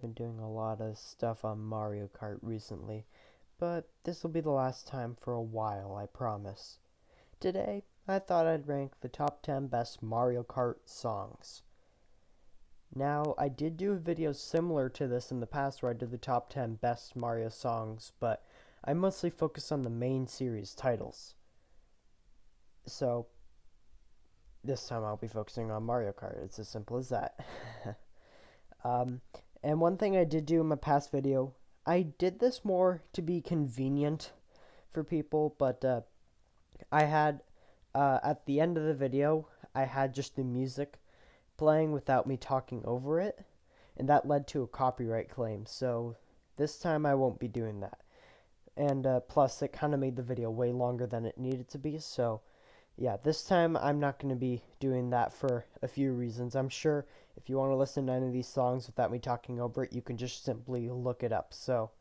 been doing a lot of stuff on Mario Kart recently, but this will be the last time for a while, I promise. Today, I thought I'd rank the top 10 best Mario Kart songs. Now, I did do a video similar to this in the past where I did the top 10 best Mario songs, but I mostly focus on the main series titles. So, this time I'll be focusing on Mario Kart. It's as simple as that. And one thing I did do in my past video, I did this more to be convenient for people, but I had, at the end of the video, I had just the music playing without me talking over it, and that led to a copyright claim, so this time I won't be doing that. And plus, it kind of made the video way longer than it needed to be, so yeah, this time I'm not going to be doing that for a few reasons. I'm sure if you want to listen to any of these songs without me talking over it, you can just simply look it up. So,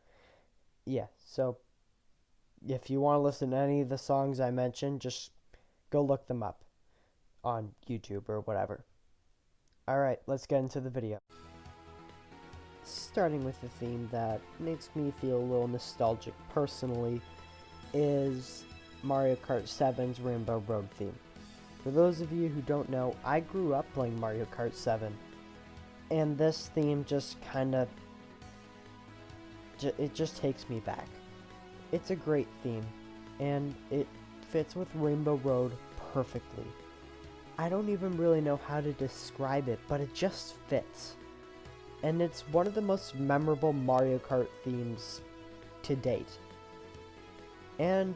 yeah, so if you want to listen to any of the songs I mentioned, just go look them up on YouTube or whatever. Alright, let's get into the video. Starting with the theme that makes me feel a little nostalgic personally is Mario Kart 7's Rainbow Road theme. For those of you who don't know, I grew up playing Mario Kart 7, and this theme just kind of, it just takes me back. It's a great theme, and it fits with Rainbow Road perfectly. I don't even really know how to describe it, but it just fits. And it's one of the most memorable Mario Kart themes to date. And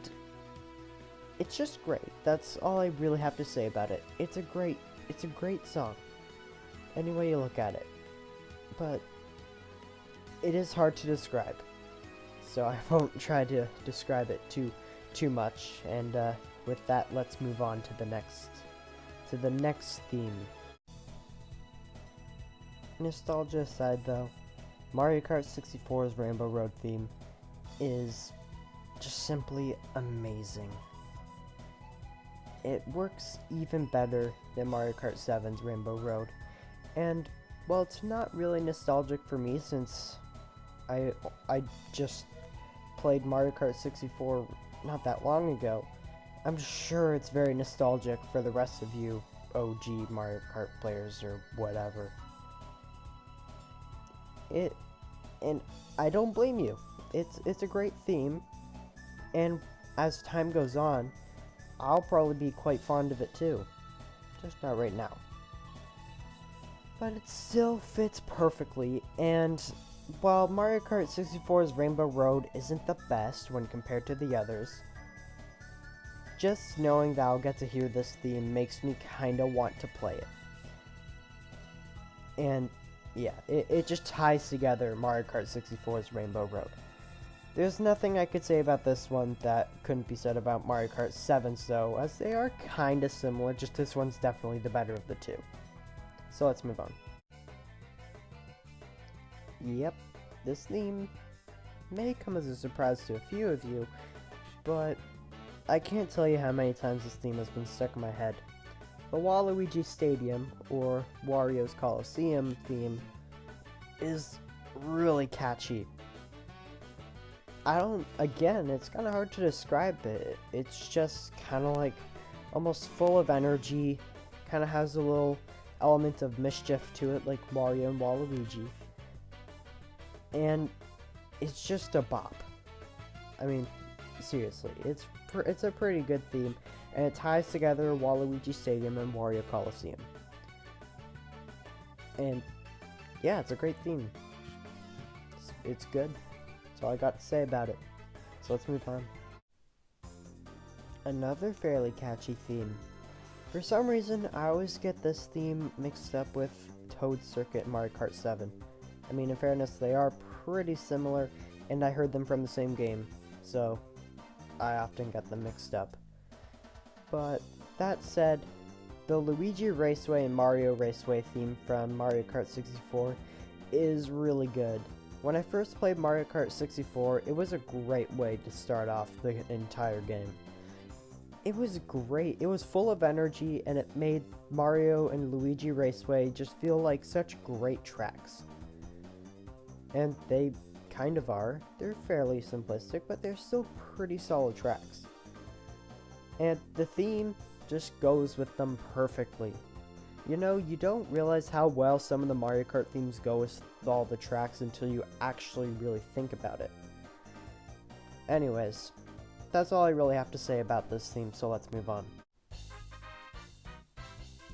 it's just great. That's all I really have to say about it. It's a great song. Any way you look at it. But it is hard to describe. So I won't try to describe it too much. And with that, let's move on to the next theme. Nostalgia aside though, Mario Kart 64's Rainbow Road theme is just simply amazing. It works even better than Mario Kart 7's Rainbow Road, and while it's not really nostalgic for me since I just played Mario Kart 64 not that long ago, I'm sure it's very nostalgic for the rest of you OG Mario Kart players or whatever. And I don't blame you. It's a great theme, and as time goes on, I'll probably be quite fond of it too. Just not right now. But it still fits perfectly, and while Mario Kart 64's Rainbow Road isn't the best when compared to the others, just knowing that I'll get to hear this theme makes me kinda want to play it. And yeah, it just ties together Mario Kart 64's Rainbow Road. There's nothing I could say about this one that couldn't be said about Mario Kart 7, though, as they are kinda similar, just this one's definitely the better of the two. So let's move on. Yep, this theme may come as a surprise to a few of you, but I can't tell you how many times this theme has been stuck in my head. The Waluigi Stadium, or Wario's Coliseum theme, is really catchy. Again, it's kind of hard to describe it. It's just kind of like almost full of energy, kind of has a little element of mischief to it like Mario and Waluigi. And it's just a bop. I mean, seriously, it's a pretty good theme, and it ties together Waluigi Stadium and Wario Coliseum. And yeah, it's a great theme. It's good. That's all I got to say about it. So let's move on. Another fairly catchy theme. For some reason, I always get this theme mixed up with Toad Circuit and Mario Kart 7. I mean, in fairness, they are pretty similar, and I heard them from the same game, so I often get them mixed up. But that said, the Luigi Raceway and Mario Raceway theme from Mario Kart 64 is really good. When I first played Mario Kart 64, it was a great way to start off the entire game. It was great. It was full of energy, and it made Mario and Luigi Raceway just feel like such great tracks. And they kind of are. They're fairly simplistic, but they're still pretty solid tracks. And the theme just goes with them perfectly. You know, you don't realize how well some of the Mario Kart themes go with all the tracks until you actually really think about it. Anyways, that's all I really have to say about this theme, so let's move on.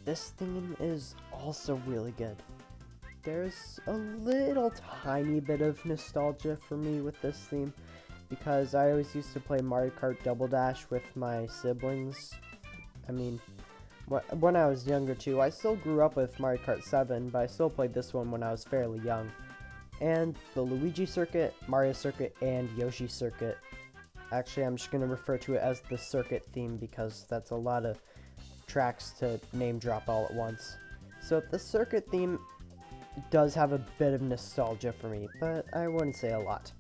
This theme is also really good. There's a little tiny bit of nostalgia for me with this theme, because I always used to play Mario Kart Double Dash with my siblings. I mean, when I was younger too. I still grew up with Mario Kart 7, but I still played this one when I was fairly young. And the Luigi Circuit, Mario Circuit, and Yoshi Circuit. Actually, I'm just going to refer to it as the Circuit theme because that's a lot of tracks to name drop all at once. So the Circuit theme does have a bit of nostalgia for me, but I wouldn't say a lot.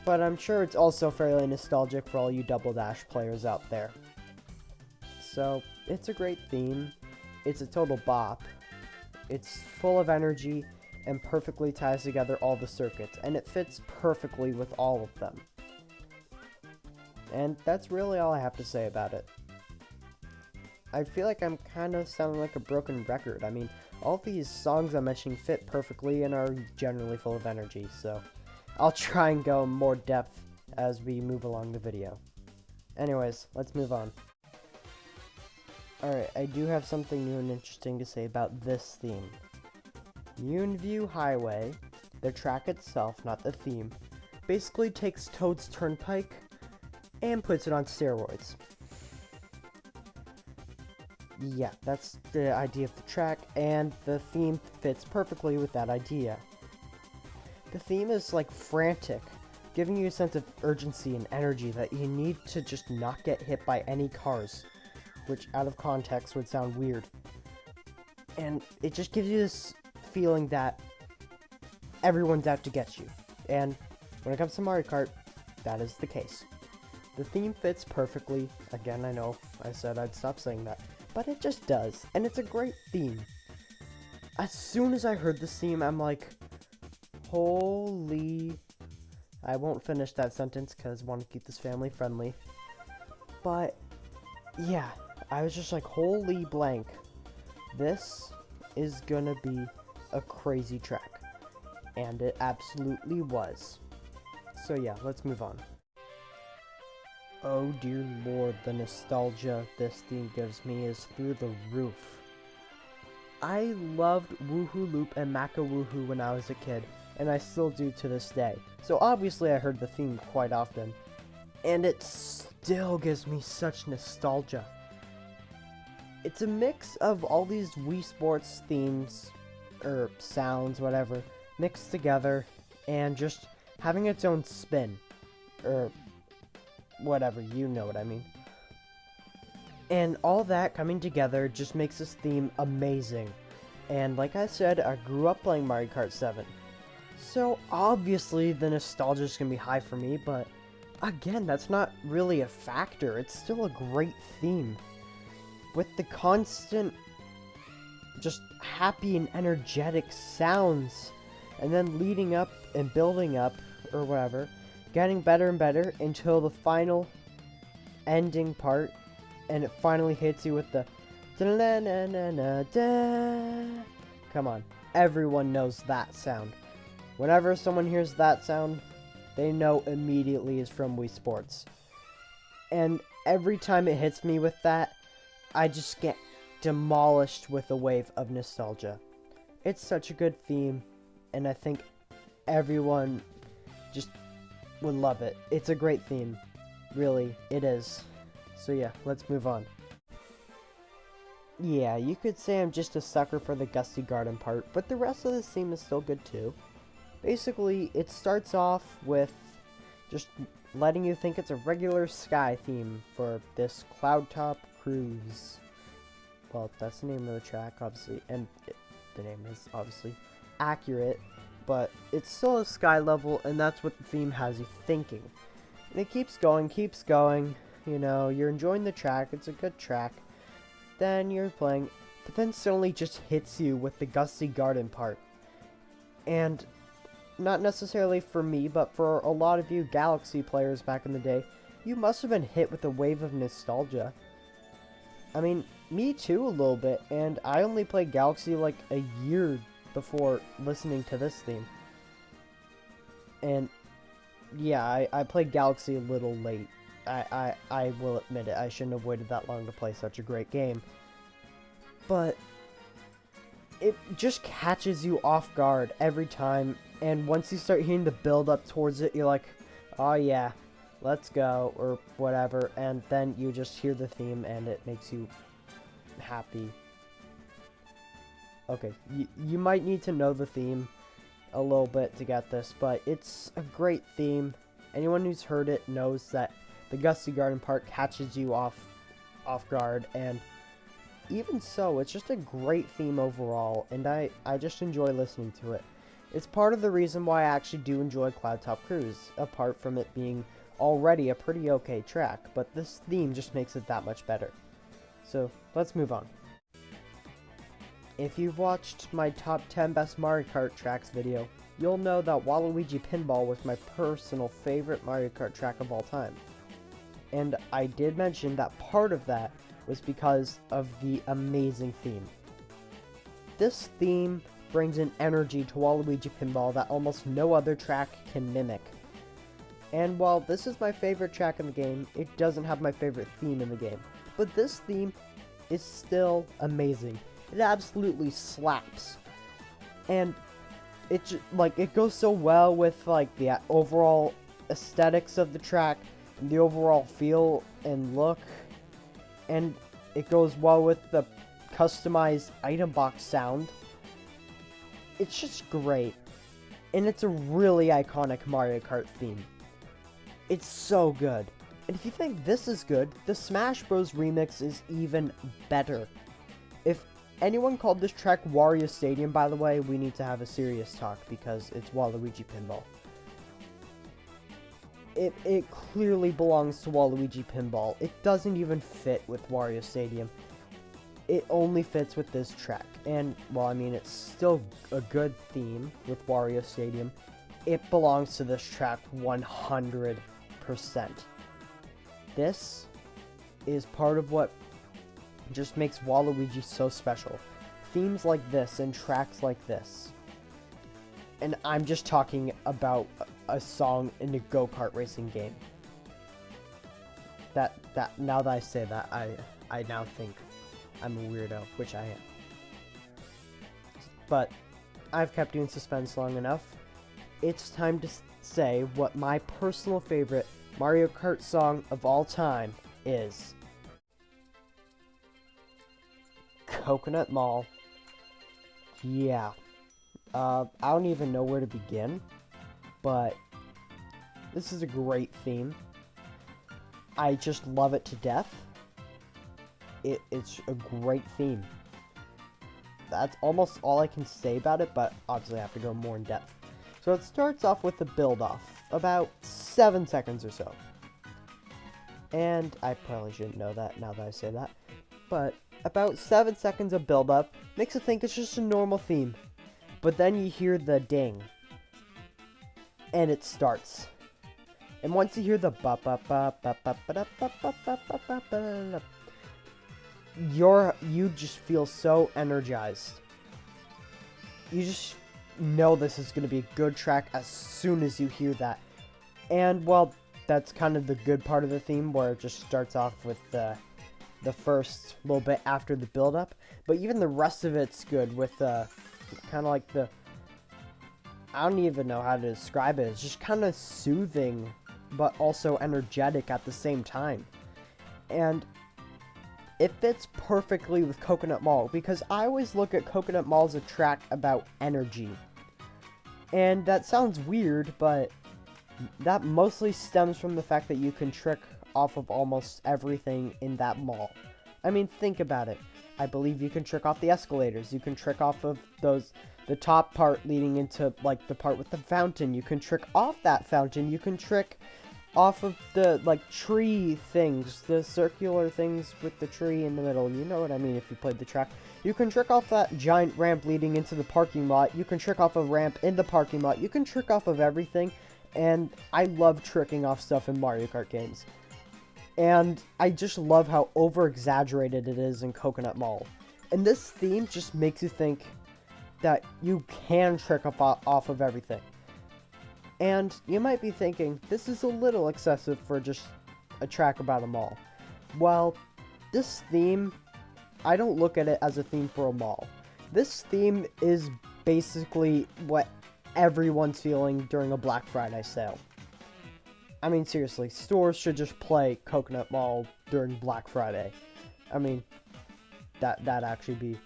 But I'm sure it's also fairly nostalgic for all you Double Dash players out there. So, it's a great theme, it's a total bop, it's full of energy, and perfectly ties together all the circuits, and it fits perfectly with all of them. And that's really all I have to say about it. I feel like I'm kind of sounding like a broken record. I mean, all these songs I'm mentioning fit perfectly and are generally full of energy, so I'll try and go in more depth as we move along the video. Anyways, let's move on. Alright, I do have something new and interesting to say about this theme. Moonview Highway, the track itself, not the theme, basically takes Toad's Turnpike and puts it on steroids. Yeah, that's the idea of the track, and the theme fits perfectly with that idea. The theme is like frantic, giving you a sense of urgency and energy that you need to just not get hit by any cars, which out of context would sound weird. And it just gives you this feeling that everyone's out to get you. And when it comes to Mario Kart, that is the case. The theme fits perfectly. Again, I know I said I'd stop saying that, but it just does. And it's a great theme. As soon as I heard this theme, I'm like, holy... I won't finish that sentence because I want to keep this family friendly. But, yeah. I was just like, holy blank, this is gonna be a crazy track. And it absolutely was. So yeah, let's move on. Oh dear lord, the nostalgia this theme gives me is through the roof. I loved Woohoo Loop and Maka Woohoo when I was a kid, and I still do to this day. So obviously I heard the theme quite often, and it still gives me such nostalgia. It's a mix of all these Wii Sports themes, or sounds, whatever, mixed together, and just having its own spin, or whatever, you know what I mean. And all that coming together just makes this theme amazing. And like I said, I grew up playing Mario Kart 7. So obviously the nostalgia is going to be high for me, but again, that's not really a factor. It's still a great theme. With the constant, just happy and energetic sounds, and then leading up and building up, or whatever, getting better and better until the final ending part, and it finally hits you with the da-na-na-na-na-da. Come on, everyone knows that sound. Whenever someone hears that sound, they know immediately it's from Wii Sports. And every time it hits me with that, I just get demolished with a wave of nostalgia. It's such a good theme, and I think everyone just would love it. It's a great theme. Really, it is. So yeah, let's move on. Yeah, you could say I'm just a sucker for the Gusty Garden part, but the rest of the theme is still good too. Basically, it starts off with just letting you think it's a regular sky theme for this Cloud Top Cruise. Well, that's the name of the track, obviously, and the name is obviously accurate, but it's still a sky level, and that's what the theme has you thinking. And it keeps going, you know, you're enjoying the track, it's a good track, then you're playing, but then suddenly just hits you with the Gusty Garden part. And not necessarily for me, but for a lot of you Galaxy players back in the day, you must have been hit with a wave of nostalgia. I mean, me too a little bit, and I only played Galaxy like a year before listening to this theme. And yeah, I played Galaxy a little late. I will admit it, I shouldn't have waited that long to play such a great game. But it just catches you off guard every time, and once you start hearing the build up towards it, you're like, oh yeah, let's go, or whatever, and then you just hear the theme and it makes you happy. Okay, you might need to know the theme a little bit to get this, but it's a great theme. Anyone who's heard it knows that the Gusty Garden part catches you off guard, and even so, it's just a great theme overall, and I just enjoy listening to it. It's part of the reason why I actually do enjoy Cloud Top Cruise, apart from it being already a pretty okay track, but this theme just makes it that much better. So, let's move on. If you've watched my top 10 best Mario Kart tracks video, you'll know that Waluigi Pinball was my personal favorite Mario Kart track of all time. And I did mention that part of that was because of the amazing theme. This theme brings an energy to Waluigi Pinball that almost no other track can mimic. And while this is my favorite track in the game, it doesn't have my favorite theme in the game. But this theme is still amazing. It absolutely slaps. And it goes so well with like the overall aesthetics of the track, and the overall feel and look. And it goes well with the customized item box sound. It's just great. And it's a really iconic Mario Kart theme. It's so good. And if you think this is good, the Smash Bros. Remix is even better. If anyone called this track Wario Stadium, by the way, we need to have a serious talk because it's Waluigi Pinball. It clearly belongs to Waluigi Pinball. It doesn't even fit with Wario Stadium. It only fits with this track. And, well, I mean, it's still a good theme with Wario Stadium. It belongs to this track 100%. This is part of what just makes Waluigi so special. Themes like this and tracks like this. And I'm just talking about a song in a go-kart racing game. That now that I say that, I now think I'm a weirdo, which I am. But I've kept you in suspense long enough. It's time to say what my personal favorite Mario Kart song of all time is. Coconut Mall. Yeah. I don't even know where to begin, but this is a great theme. I just love it to death. It's a great theme. That's almost all I can say about it, but obviously I have to go more in depth. So it starts off with the build-off, about 7 seconds or so. And I probably shouldn't know that now that I say that, but about 7 seconds of build-up makes it think it's just a normal theme. But then you hear the ding, and it starts. And once you hear the ba ba ba ba ba ba ba ba ba ba ba ba, you just feel so energized. You just know this is going to be a good track as soon as you hear that. And well, that's kind of the good part of the theme, where it just starts off with the first little bit after the build-up. But even the rest of it's good with kind of like I don't even know how to describe it. It's just kind of soothing, but also energetic at the same time. And it fits perfectly with Coconut Mall, because I always look at Coconut Mall as a track about energy. And that sounds weird, but that mostly stems from the fact that you can trick off of almost everything in that mall. I mean, think about it. I believe you can trick off the escalators. You can trick off of the top part leading into, like, the part with the fountain. You can trick off that fountain. You can trick off of the, like, tree things. The circular things with the tree in the middle. You know what I mean if you played the track. You can trick off that giant ramp leading into the parking lot. You can trick off a ramp in the parking lot. You can trick off of everything. And I love tricking off stuff in Mario Kart games. And I just love how over-exaggerated it is in Coconut Mall. And this theme just makes you think that you can trick off of everything. And you might be thinking, this is a little excessive for just a track about a mall. Well, this theme, I don't look at it as a theme for a mall. This theme is basically what everyone's feeling during a Black Friday sale. I mean, seriously, stores should just play Coconut Mall during Black Friday. I mean, that'd actually be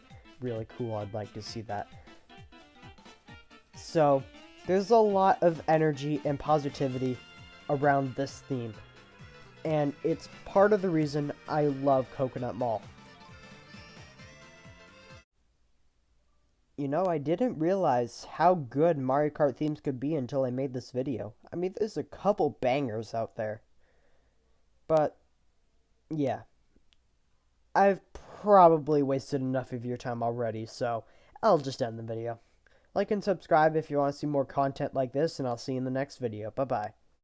really cool. I'd like to see that. So, there's a lot of energy and positivity around this theme. And it's part of the reason I love Coconut Mall. You know, I didn't realize how good Mario Kart themes could be until I made this video. I mean, there's a couple bangers out there. But, yeah. I've probably wasted enough of your time already, so I'll just end the video. Like and subscribe if you want to see more content like this, and I'll see you in the next video. Bye-bye.